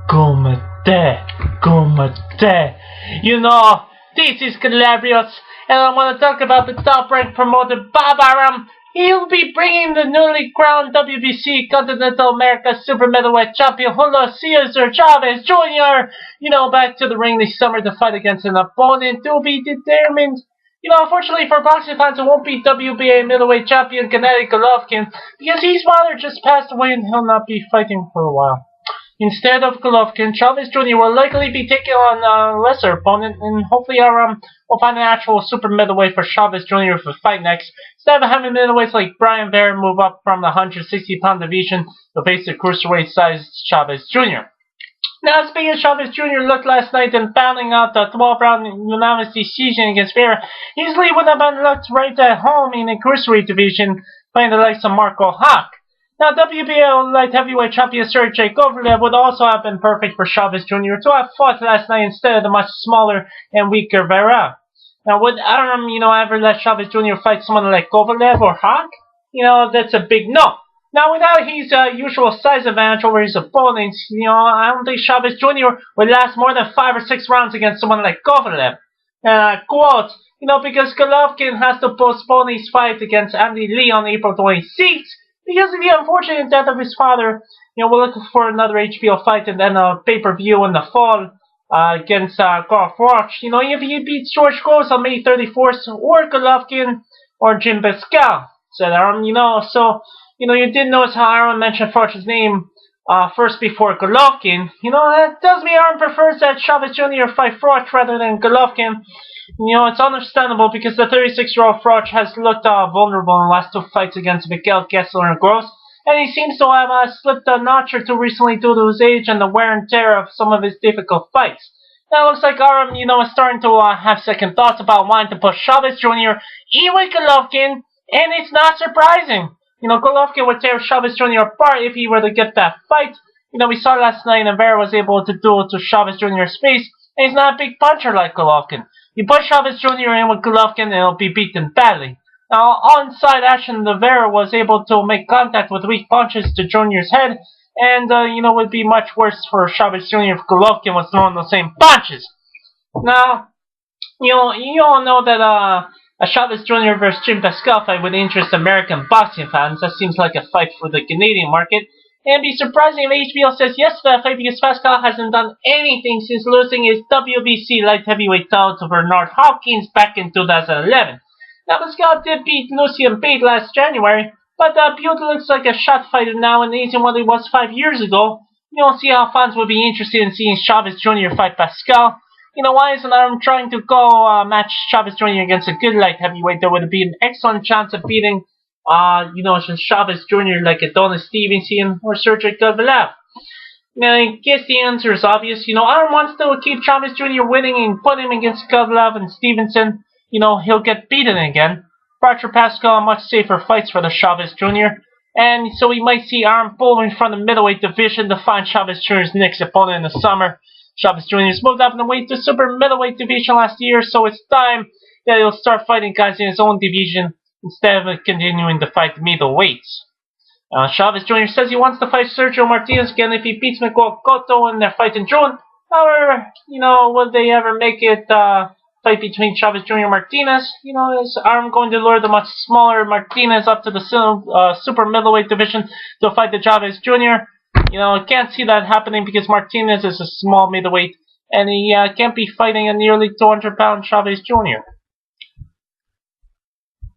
Kumite, kumite. You know, this is hilarious, and I want to talk about the top-ranked promoter Bob Arum. He'll be bringing the newly crowned WBC Continental America Super Middleweight Champion Julio Cesar Chavez Jr. Back to the ring this summer to fight against an opponent to be determined. Unfortunately for boxing fans, it won't be WBA middleweight champion Gennady Golovkin because his father just passed away and he'll not be fighting for a while. Instead of Golovkin, Chavez Jr. will likely be taking on a lesser opponent, and hopefully Arum will find an actual super middleweight for Chavez Jr. to fight next, instead of having middleweights like Brian Vera move up from the 160-pound division to face the cruiserweight-sized Chavez Jr. Now, speaking of Chavez Jr. looked last night in battling out the 12-round unanimous decision against Vera, easily would have been looked right at home in the cruiserweight division, playing the likes of Marco Huck. Now, WBO light heavyweight champion Sergey Kovalev would also have been perfect for Chavez Jr. to have fought last night instead of the much smaller and weaker Vera. Now, would Arum, ever let Chavez Jr. fight someone like Kovalev or Huck? That's a big no. Now, without his usual size advantage over his opponents, I don't think Chavez Jr. would last more than 5 or 6 rounds against someone like Kovalev. Quote, because Golovkin has to postpone his fight against Andy Lee on April 26th, because of the unfortunate death of his father. We're looking for another HBO fight and then a pay-per-view in the fall against Garth Roach. If he beats George Groves on May 34th, or Golovkin, or Jim Pascal, said Arum. So, you did notice how Arum mentioned Roach's name first before Golovkin. That tells me Arum prefers that Chavez Jr. fight Roach rather than Golovkin. It's understandable because the 36-year-old Roach has looked vulnerable in the last 2 fights against Miguel Kessler and Gross, and he seems to have slipped a notch or 2 recently due to his age and the wear and tear of some of his difficult fights. Now it looks like Arum, is starting to have second thoughts about wanting to put Chavez Jr. in with Golovkin, and it's not surprising. Golovkin would tear Chavez Jr. apart if he were to get that fight. We saw last night and Vera was able to do it to Chavez Jr.'s face, and he's not a big puncher like Golovkin. You put Chavez Jr. in with Golovkin and he'll be beaten badly. Now, on-side action, Vera was able to make contact with weak punches to Jr.'s head, and, would be much worse for Chavez Jr. if Golovkin was throwing the same punches. Now, you all know that, a Chavez Jr. versus Jim Pascal fight would interest American boxing fans. That seems like a fight for the Canadian market. And it'd be surprising if HBO says yes to that fight because Pascal hasn't done anything since losing his WBC light heavyweight title to Bernard Hopkins back in 2011. Now, Pascal did beat Lucien Bate last January, but Bute looks like a shot fighter now and isn't what he was 5 years ago. You'll see how fans would be interested in seeing Chavez Jr. fight Pascal. Why isn't Arum trying to go match Chavez Jr. against a good light heavyweight? There would be an excellent chance of beating Chavez Jr. like Adonis Stevenson or Sergey Kovalev. Now, I guess the answer is obvious. Arum wants to keep Chavez Jr. winning and put him against Kovalev and Stevenson. He'll get beaten again. Roger Pascal much safer fights for the Chavez Jr. And so we might see Arum pull in front of the middleweight division to find Chavez Jr.'s next opponent in the summer. Chavez Jr. has moved up in the weight to super middleweight division last year, so it's time that he'll start fighting guys in his own division instead of continuing to fight middleweights. Chavez Jr. says he wants to fight Sergio Martinez again if he beats Miguel Cotto in their fight in June. However, will they ever make it fight between Chavez Jr. and Martinez? Is Arum going to lure the much smaller Martinez up to the super middleweight division to fight the Chavez Jr.? I can't see that happening because Martinez is a small middleweight and he can't be fighting a nearly 200-pound Chavez Jr.